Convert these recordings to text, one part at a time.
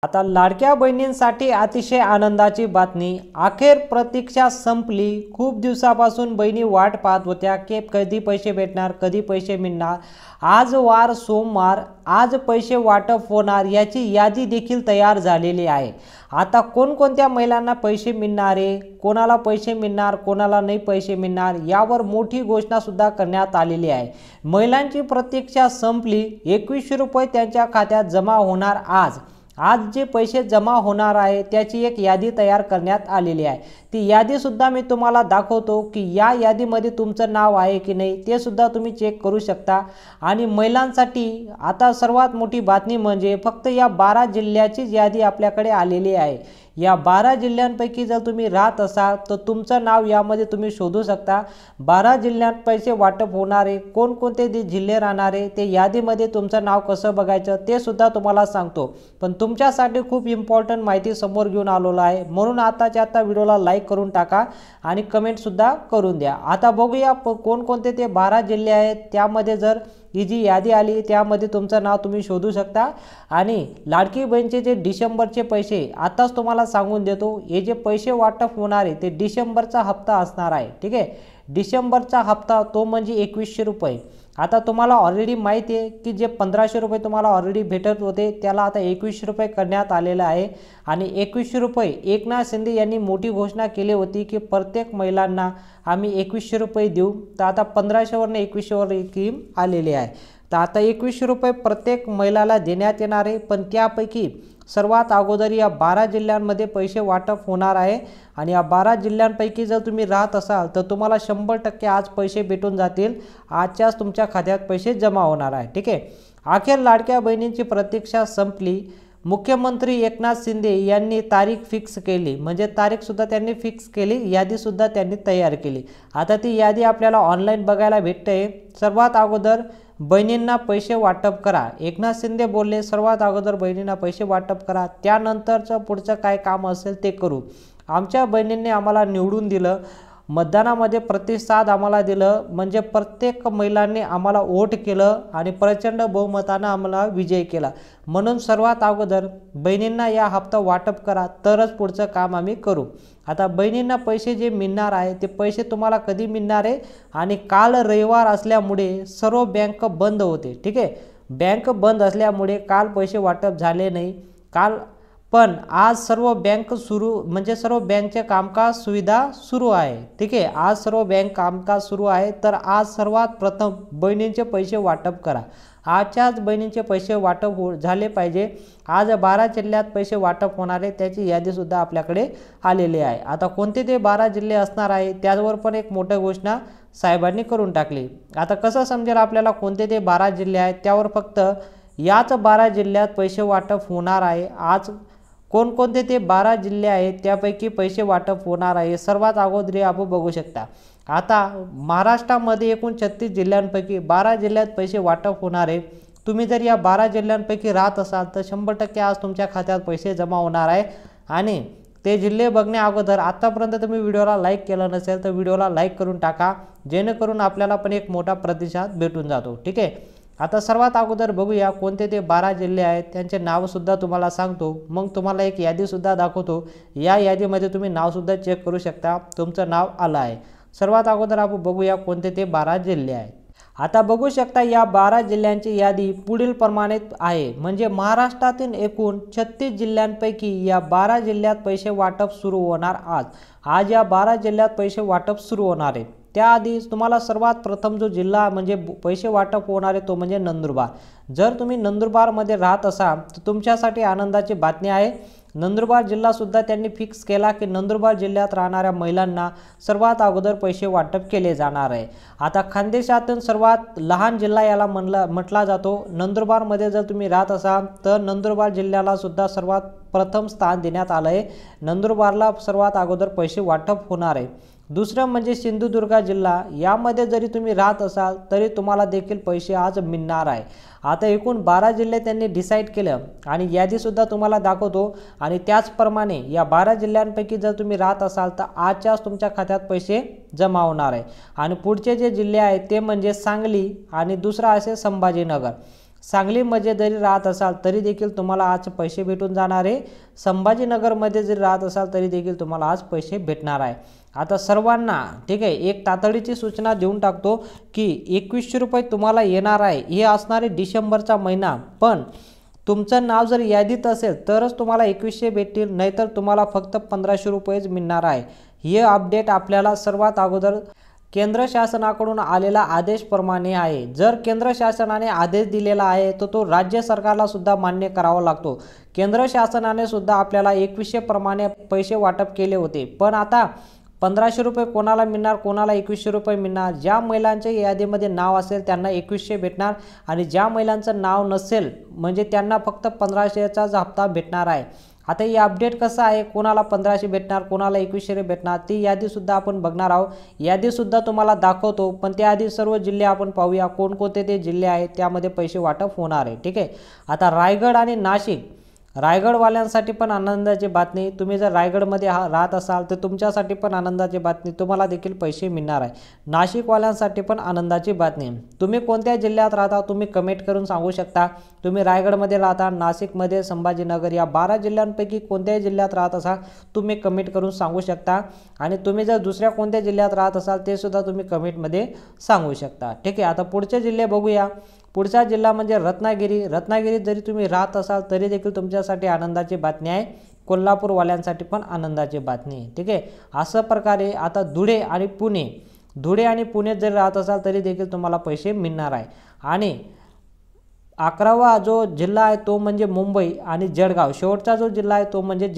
आता लाडक्या बहिणींसाठी अतिशय आनंदाची बातमी, अखेर प्रतीक्षा संपली। खूप दिवसापासून बहिणी वाट पाहत होत्या की कधी पैसे भेटणार, कधी पैसे मिळणार। आज वार सोमवार, आज पैसे वाटप होणार याची यादी देखील तयार झालेली आहे। आता कोणकोणत्या महिलांना पैसे मिळणार आहे, कोणाला पैसे मिळणार, कोणाला नाही पैसे मिळणार यावर मोठी घोषणा सुद्धा करण्यात आलेली आहे। महिलांची प्रतीक्षा संपली, 2100 रुपये त्यांच्या खात्यात जमा होणार आज जे पैसे जमा होणार आहे त्याची एक यादी तयार करण्यात आलेली आहे। ती यादी सुद्धा मी तुम्हाला दाखवतो की या यादीमध्ये तुमचं नाव आहे की नाही ते सुद्धा तुम्ही चेक करू शकता। आणि महिलांसाठी आता सर्वात मोठी बातमी म्हणजे फक्त या 12 जिल्ह्याची यादी आपल्याकडे आलेली आहे। या 12 जिल्ह्यांपैकी जर तुम्ही राहत असाल तर तुमचं नाव यामध्ये तुम्ही शोधू शकता। 12 जिल्ह्यात पैसे वाटप होणारे कोणकोणते जिल्हे राहणारे ते यादीमध्ये तुमचं नाव कसं बघायचं ते सुद्धा तुम्हाला सांगतो। पण तुमच्यासाठी खूप इम्पॉर्टंट माहिती समोर घेऊन आलेलो आहे, म्हणून आताच्या आता व्हिडिओला लाईक करून टाका आणि कमेंट सुद्धा करून द्या। आता बघूया कोणकोणते ते 12 जिल्हे आहेत, त्यामध्ये जर ही जी यादी आली त्यामध्ये तुमचं नाव तुम्ही शोधू शकता। आणि लाडकी बहीणचे जे डिसेंबरचे पैसे आताच तुम्हाला सांगून देतो, हे जे पैसे वाटप होणार आहे ते डिसेंबरचा हप्ता असणार आहे। ठीक आहे, डिसेंबरचा हप्ता तो म्हणजे 2100 रुपये। आता तुम्हाला ऑलरेडी माहिती आहे की जे 1500 रुपये तुम्हाला ऑलरेडी भेटत होते त्याला आता 2100 रुपये करण्यात आलेलं आहे। आणि 2100 रुपये एकनाथ शिंदे यांनी मोठी घोषणा केली होती की प्रत्येक महिलांना आम्ही 2100 रुपये देऊ। तर आता 1500 वरून 2100 वर स्कीम आलेली आहे। तर आता 2100 रुपये प्रत्येक महिलाला देण्यात येणार आहे, पण त्यापैकी सर्वात अगोदर या 12 जिल्ह्यांमध्ये पैसे वाटप होणार आहे। आणि या 12 जिल्ह्यांपैकी जर तुम्ही राहत असाल तर तुम्हाला 100% आज पैसे भेटून जातील, आजच्याच तुमच्या खात्यात पैसे जमा होणार आहे। ठीक आहे, अखेर लाडक्या बहिणींची प्रतीक्षा संपली। मुख्यमंत्री एकनाथ शिंदे यांनी तारीख फिक्स केली, म्हणजे तारीख सुद्धा त्यांनी फिक्स केली, यादी सुद्धा त्यांनी तयार केली। आता ती यादी आपल्याला ऑनलाईन बघायला भेटते। सर्वात अगोदर बहिणींना पैसे वाटप करा, एकनाथ शिंदे बोलले सर्वात अगोदर बहिणींना पैसे वाटप करा, त्यानंतरचं पुढचं काय काम असेल ते करू। आमच्या बहिणींनी आम्हाला निवडून दिलं, मतदानामध्ये प्रतिसाद आम्हाला दिलं, म्हणजे प्रत्येक महिलांनी आम्हाला वोट केलं आणि प्रचंड बहुमतानं आम्हाला विजय केला। म्हणून सर्वात अगोदर बहिणींना या हप्ता वाटप करा, तरच पुढचं काम आम्ही करू। आता बहिणींना पैसे जे मिळणार आहे ते पैसे तुम्हाला कधी मिळणार आहे, आणि काल रविवार असल्यामुळे सर्व बँक बंद होते। ठीक आहे, बँक बंद असल्यामुळे काल पैसे वाटप झाले नाही काल, पण आज सर्व बँक सुरू, म्हणजे सर्व बँकचे कामकाज सुविधा सुरू आहे। ठीक आहे, आज सर्व बँक कामकाज सुरू आहे। तर आज सर्वात प्रथम बहिणींचे पैसे वाटप करा, आजच्याच बहिणींचे पैसे वाटप झाले पाहिजे। आज 12 जिल्ह्यात पैसे वाटप होणार आहे त्याची यादी सुद्धा आपल्याकडे आलेली आहे। आता कोणते ते 12 जिल्हे असणार आहे त्यावर पण एक मोठी घोषणा साहेबांनी करून टाकली। आता कसं समजेल आपल्याला कोणते ते 12 जिल्हे आहेत, त्यावर फक्त याच 12 जिल्ह्यात पैसे वाटप होणार आहे। आज कोणकोणते ते 12 जिल्हे आहेत त्यापैकी पैसे वाटप होणार आहे सर्वात अगोदर आपण बघू शकता। आता महाराष्ट्रामध्ये एकूण 36 जिल्ह्यांपैकी 12 जिल्ह्यात पैसे वाटप होणार आहे। तुम्ही जर या 12 जिल्ह्यांपैकी राहत असाल तर 100% आज तुमच्या खात्यात पैसे जमा होणार आहे। आणि ते जिल्हे बघण्या अगोदर आतापर्यंत तुम्ही व्हिडिओला लाईक केलं नसेल तर व्हिडिओला लाईक करून टाका, जेणेकरून आपल्याला पण एक मोठा प्रतिसाद भेटून जातो। ठीक आहे, आता सर्वात अगोदर बघूया कोणते ते 12 जिल्हे आहेत, त्यांचे नावसुद्धा तुम्हाला सांगतो, मग तुम्हाला एक यादीसुद्धा दाखवतो। या यादीमध्ये तुम्ही नावसुद्धा चेक करू शकता, तुमचं नाव आलं आहे। सर्वात अगोदर आपण बघूया कोणते ते 12 जिल्हे आहेत। आता बघू शकता या 12 जिल्ह्यांची यादी पुढील प्रमाणे आहे, म्हणजे महाराष्ट्रातील एकूण 36 जिल्ह्यांपैकी या 12 जिल्ह्यात पैसे वाटप सुरू होणार आज या 12 जिल्ह्यात पैसे वाटप सुरू होणार आहे। त्याआधी तुम्हाला सर्वात प्रथम जो जिल्हा म्हणजे पैसे वाटप होणार आहे तो म्हणजे नंदुरबार। जर तुम्ही नंदुरबारमध्ये राहत असाल तर तुमच्यासाठी आनंदाची बातमी आहे। नंदुरबार जिल्हा सुद्धा त्यांनी फिक्स केला की नंदुरबार जिल्ह्यात राहणाऱ्या महिलांना सर्वात अगोदर पैसे वाटप केले जाणार आहे। आता खानदेशातून सर्वात लहान जिल्हा याला म्हटला जातो। नंदुरबारमध्ये जर तुम्ही राहत असाल तर नंदुरबार जिल्ह्याला सुद्धा सर्वात प्रथम स्थान देण्यात आलं आहे। नंदुरबारला सर्वात अगोदर पैसे वाटप होणार आहे। दुसरं म्हणजे सिंधुदुर्ग जिल्हा, यामध्ये जरी तुम्ही राहत असाल तरी तुम्हाला देखील पैसे आज मिळणार आहे। आता एकूण 12 जिल्हे त्यांनी डिसाईड केलं आणि यादीसुद्धा तुम्हाला दाखवतो। आणि त्याचप्रमाणे या 12 जिल्ह्यांपैकी जर तुम्ही राहत असाल तर आजच्याच तुमच्या खात्यात पैसे जमा होणार आहे। आणि पुढचे जे जिल्हे आहेत ते म्हणजे सांगली आणि दुसरा असेल संभाजीनगर। सांगलीमध्ये जरी राहत असाल तरी देखील तुम्हाला आज पैसे भेटून जाणार आहे। संभाजीनगरमध्ये जरी राहत असाल तरी देखील तुम्हाला आज पैसे भेटणार आहे। आता सर्वांना ठीक आहे, एक तातडीची सूचना देऊन टाकतो की 2100 रुपये तुम्हाला येणार आहे। हे असणारे डिसेंबरचा महिना, पण तुमचं नाव जर यादीत असेल तरच तुम्हाला 2100 भेटतील, नाहीतर तुम्हाला फक्त 1500 रुपयेच मिळणार आहे। हे अपडेट आपल्याला सर्वात अगोदर केंद्र शासनाकडून आलेला आदेशप्रमाणे आहे। जर केंद्र शासनाने आदेश दिलेला आहे तर तो राज्य सरकारला सुद्धा मान्य करावा लागतो। केंद्र शासनाने सुद्धा आपल्याला 2100 प्रमाणे पैसे वाटप केले होते, पण आता 1500 रुपये कोणाला मिळणार, कोणाला 2100 रुपये मिळणार। ज्या महिलांच्या यादीमध्ये नाव असेल त्यांना 2100 भेटणार आणि ज्या महिलांचं नाव नसेल म्हणजे त्यांना फक्त 1500चाच हप्ता भेटणार आहे। आता ही अपडेट कसं आहे, कोणाला 1500 भेटणार, कोणाला 2100 भेटणार, ती यादीसुद्धा आपण बघणार आहोत। यादीसुद्धा तुम्हाला दाखवतो, पण त्याआधी सर्व जिल्हे आपण पाहूया कोणकोणते ते जिल्हे आहेत त्यामध्ये पैसे वाटप होणार आहे। ठीक आहे, आता रायगड आणि नाशिक, रायगडवाल्यांसाठी पण आनंदाची बातमी। तुम्ही जर रायगडमध्ये राहत असाल तर तुमच्यासाठी पण आनंदाची बातमी, तुम्हाला देखील पैसे मिळणार आहे। नाशिकवाल्यांसाठी पण आनंदाची बातमी। तुम्ही कोणत्या जिल्ह्यात राहता तुम्ही कमेंट करून सांगू शकता। तुम्ही रायगडमध्ये राहता, नाशिकमध्ये, संभाजीनगर या 12 जिल्ह्यांपैकी कोणत्याही जिल्ह्यात राहत असाल तुम्ही कमेंट करून सांगू शकता। आणि तुम्ही जर दुसऱ्या कोणत्या जिल्ह्यात राहत असाल ते सुद्धा तुम्ही कमेंटमध्ये सांगू शकता। ठीक आहे, आता पुढचे जिल्हे बघूया। पुढचा जिल्हा म्हणजे रत्नागिरी। रत्नागिरीत जरी तुम्ही राहत असाल तरी देखील तुमच्यासाठी आनंदाची बातमी आहे। कोल्हापूरवाल्यांसाठी पण आनंदाची बातमी आहे। ठीक आहे, असं प्रकारे आता धुळे आणि पुण्यात जरी राहत असाल तरी देखील तुम्हाला पैसे मिळणार आहे। आणि 11वा जो जिल्हा आहे तो म्हणजे मुंबई आणि जळगाव। शेवटचा जो जिल्हा आहे तो म्हणजे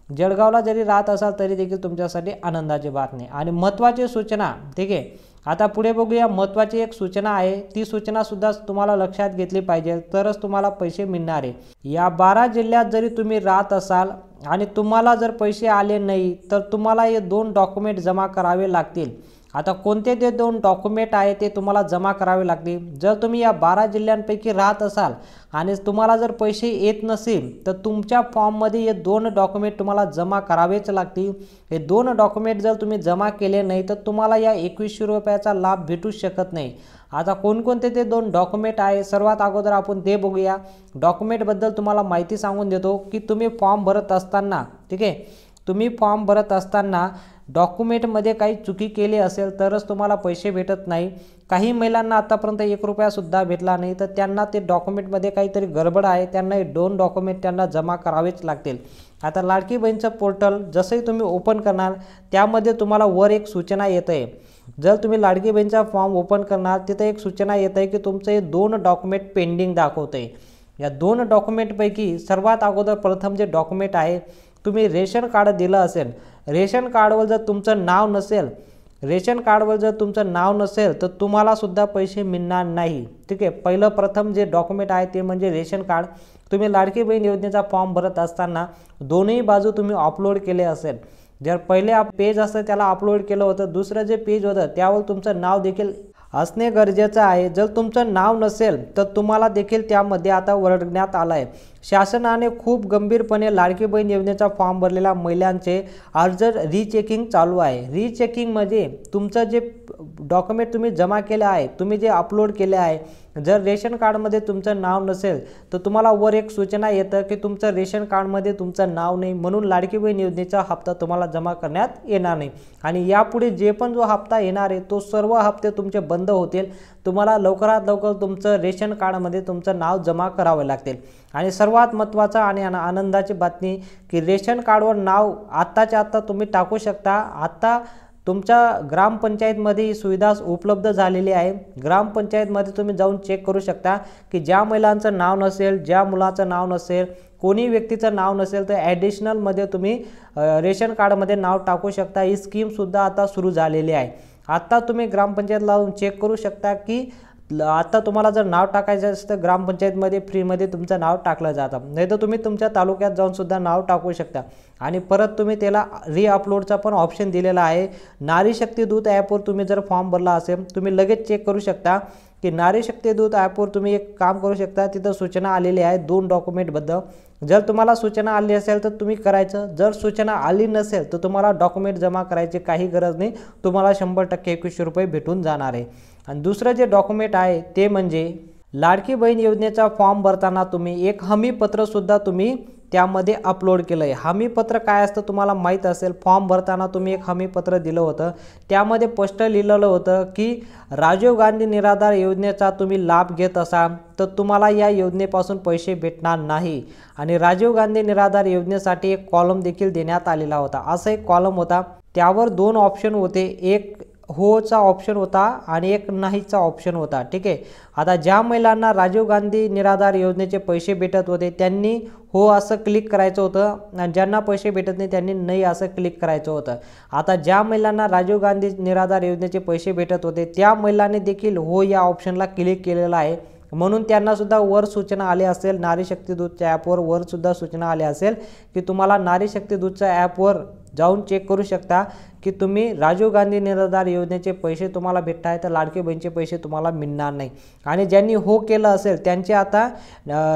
जळगावला जरी राहत असाल तरी देखील तुमच्यासाठी आनंदाची बातमी आणि महत्त्वाची सूचना। ठीक आहे, आता पुढे बघूया। महत्त्वाची एक सूचना आहे, ती सूचना सुद्धा तुम्हाला लक्षात घेतली पाहिजे तरच तुम्हाला पैसे मिळणार आहे। या 12 जिल्ह्यात जरी तुम्ही राहत असाल आणि तुम्हाला जर पैसे आले नाही तर तुम्हाला हे 2 डॉक्युमेंट जमा करावे लागतील। आता कोणते ते 2 डॉक्युमेंट आहे ते तुम्हाला जमा करावे लागतील। जर तुम्ही या 12 जिल्ह्यांपैकी राहत असाल आणि तुम्हाला जर पैसे येत नसेल तर तुमच्या फॉर्ममध्ये हे 2 डॉक्युमेंट तुम्हाला जमा करावेच लागतील। हे 2 डॉक्युमेंट जर तुम्ही जमा केले नाही तर तुम्हाला या 2100 रुपयाचा लाभ भेटू शकत नाही। आता कोणकोणते ते 2 डॉक्युमेंट आहे सर्वात अगोदर आपण ते बघूया। डॉक्युमेंटबद्दल तुम्हाला माहिती सांगून देतो की तुम्ही फॉर्म भरत असताना, ठीक आहे, तुम्ही फॉर्म भरत असताना डॉक्युमेंटमध्ये काही चुकी केली असेल तरच तुम्हाला पैसे भेटत नाही। काही महिलांना आतापर्यंत 1 रुपया सुद्धा भेटला नाही, तर त्यांना ते डॉक्युमेंटमध्ये काहीतरी गडबड आहे, त्यांना हे 2 डॉक्युमेंट त्यांना जमा करावेच लागतील। आता लाडकी बहीणचं पोर्टल जसंही तुम्ही ओपन करणार त्यामध्ये तुम्हाला वर एक सूचना येते। जर तुम्ही लाडकी बहीणचा फॉर्म ओपन करणार तिथे एक सूचना येते की तुमचे 2 डॉक्युमेंट पेंडिंग दाखवते। या 2 डॉक्युमेंटपैकी सर्वात अगोदर प्रथम जे डॉक्युमेंट आहे, तुम्ही रेशन कार्ड दिलं असेल, रेशन कार्डवर जर तुमचं नाव नसेल तर तुम्हाला सुद्धा पैसे मिळणार नाही। ठीक आहे, पहिलं प्रथम जे डॉक्युमेंट आहे ते म्हणजे रेशन कार्ड। तुम्ही लाडकी बहीण योजनेचा फॉर्म भरत असताना दोन्ही बाजू तुम्ही अपलोड केले असेल। जर पहिले पेज असतं त्याला अपलोड केलं होतं, दुसरं जे पेज होतं त्यावर तुमचं नाव देखील असणे गरजेचं आहे। जर तुमचं नाव नसेल तर तुम्हाला देखील त्यामध्ये आता वर्गण्यात आलं आहे। शासनाने खूप गंभीरपणे लाडकी बहीण योजनेचा फॉर्म भरलेल्या महिलांचे अर्ज रीचेकिंग चालू आहे। रीचेकिंगमध्ये तुमचं जे डॉक्युमेंट तुम्ही जमा केले आहे, तुम्ही जे अपलोड केले आहे, जर रेशन कार्डमध्ये तुमचं नाव नसेल तर तुम्हाला वर एक सूचना येतं की तुमचं रेशन कार्डमध्ये तुमचं नाव नाही, म्हणून लाडकी बहीण योजनेचा हप्ता तुम्हाला जमा करण्यात येणार नाही। आणि यापुढे जे पण जो हप्ता येणार आहे तो सर्व हप्ते तुमचे बंद होतील। तुम्हाला लवकरात लवकर तुमचं रेशन कार्डमध्ये तुमचं नाव जमा करावे लागतील। आणि सर्वात महत्त्वाचा आणि आनंदाची बातमी की रेशन कार्डवर नाव आत्ताच्या आत्ता तुम्ही टाकू शकता। आत्ता तुमच्या ग्रामपंचायतमध्ये ही सुविधा उपलब्ध झालेली आहे। ग्रामपंचायतमध्ये तुम्ही जाऊन चेक करू शकता की ज्या महिलांचं नाव नसेल, ज्या मुलाचं नाव नसेल, कोणी व्यक्तीचं नाव नसेल तर ॲडिशनलमध्ये तुम्ही रेशन कार्डमध्ये नाव टाकू शकता। ही स्कीमसुद्धा आता सुरू झालेली आहे। आता तुम्ही ग्रामपंचायतला जाऊन चेक करू शकता की आता तुम्हाला जर नाव टाकायचं असेल तर ग्रामपंचायतमध्ये फ्रीमध्ये तुमचं नाव टाकलं जातं, नाही तर तुम्ही तुमच्या तालुक्यात जाऊन सुद्धा नाव टाकू शकता। आणि परत तुम्ही त्याला रीअपलोडचा पण ऑप्शन दिलेला आहे। नारी शक्ती दूत ॲपवर तुम्ही जर फॉर्म भरला असेल तुम्ही लगेच चेक करू शकता की नारी शक्ती दूत ॲपवर तुम्ही एक काम करू शकता, तिथं सूचना आलेली आहे 2 डॉक्युमेंटबद्दल। जर तुम्हाला सूचना आली असेल तर तुम्ही करायचं, जर सूचना आली नसेल तर तुम्हाला डॉक्युमेंट जमा करायची काही गरज नाही, तुम्हाला 100% 2100 रुपये भेटून जाणार आहे। आणि दुसरं जे डॉक्युमेंट आहे ते म्हणजे लाडकी बहीण योजनेचा फॉर्म भरताना तुम्ही एक हमीपत्रसुद्धा तुम्ही त्यामध्ये अपलोड केलं आहे। हमीपत्र काय असतं तुम्हाला माहीत असेल, फॉर्म भरताना तुम्ही एक हमीपत्र दिलं होतं, त्यामध्ये स्पष्ट लिहिलेलं होतं की राजीव गांधी निराधार योजनेचा तुम्ही लाभ घेत असाल तर तुम्हाला या योजनेपासून पैसे भेटणार नाही। आणि राजीव गांधी निराधार योजनेसाठी एक कॉलम देखील देण्यात आलेला होता। असा एक कॉलम होता, त्यावर दोन ऑप्शन होते, एक होचा ऑप्शन होता आणि एक नाहीचा ऑप्शन होता। ठीक आहे, आता ज्या महिलांना राजीव गांधी निराधार योजनेचे पैसे भेटत होते त्यांनी हो असं क्लिक करायचं होतं आणि ज्यांना पैसे भेटत नाही त्यांनी नाही असं क्लिक करायचं होतं। आता ज्या महिलांना राजीव गांधी निराधार योजनेचे पैसे भेटत होते त्या महिलांनी देखील हो या ऑप्शनला क्लिक केलेला आहे, म्हणून त्यांना सुद्धा वर सूचना आली असेल, नारी शक्ती दूतच्या ॲपवर वर सुद्धा सूचना आली असेल की तुम्हाला नारी शक्ती दूतच्या ॲपवर जाऊन चेक करू शकता की तुम्ही राजीव गांधी निराधार योजनेचे पैसे तुम्हाला भेटत आहे तर लाडकी बहीणचे पैसे तुम्हाला मिळणार नाही। आणि ज्यांनी हो केलं असेल त्यांचे आता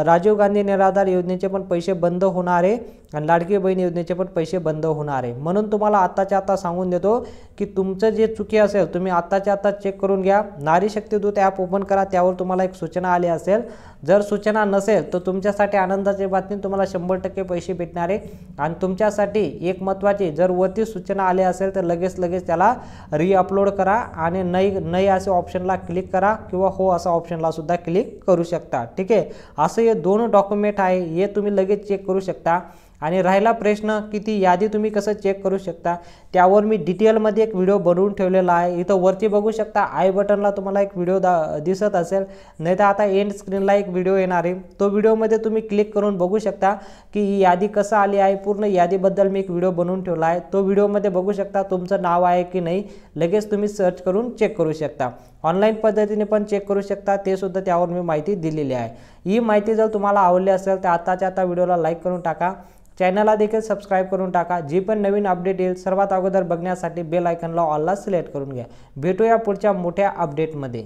राजीव गांधी निराधार योजनेचे पण पैसे बंद होणार आहे आणि लाडकी बहीण योजनेचे पण पैसे बंद होणार आहे। म्हणून तुम्हाला आत्ताच्या आता सांगून देतो की तुमचं जे चुकी असेल तुम्ही आत्ताच्या आता चेक करून घ्या। नारी शक्ती दूत ॲप ओपन करा, त्यावर तुम्हाला एक सूचना आली असेल, जर सूचना नसेल तर तुमच्यासाठी आनंदाची बातमी, तुम्हाला 100% पैसे भेटणार आहे। आणि तुमच्यासाठी एक महत्त्वाची, जर वरती सूचना आली असेल तर लगेच त्याला रीअपलोड करा आणि नाही असे ऑप्शनला क्लिक करा किंवा हो असा ऑप्शनला सुद्धा क्लिक करू शकता। ठीक आहे, असं हे दोन डॉक्युमेंट आहे, हे तुम्ही लगेच चेक करू शकता। आणि राहिला प्रश्न की ती यादी तुम्ही कसं चेक करू शकता, त्यावर मी डिटेलमध्ये एक व्हिडिओ बनवून ठेवलेला आहे। इथं वरती बघू शकता, आय बटनला तुम्हाला एक व्हिडिओ दिसत असेल, नाही तर आता एंड स्क्रीनला एक व्हिडिओ येणार आहे, तो व्हिडिओमध्ये तुम्ही क्लिक करून बघू शकता की ही यादी कसं आली आहे। पूर्ण यादीबद्दल मी एक व्हिडिओ बनवून ठेवला आहे, तो व्हिडिओमध्ये बघू शकता तुमचं नाव आहे की नाही, लगेच तुम्ही सर्च करून चेक करू शकता। ऑनलाईन पद्धतीने पण चेक करू शकता, ते सुद्धा त्यावर मी माहिती दिलेली आहे। ही माहिती जर तुम्हाला आवडली असेल तर आताच्या आता व्हिडिओला लाईक करून टाका, चॅनलला देखील सबस्क्राईब करून टाका। जी पण नवीन अपडेट येईल सर्वात अगोदर बघण्यासाठी बेल आयकॉनला ऑलला सिलेक्ट करून घ्या। भेटूया पुढच्या मोठ्या अपडेटमध्ये।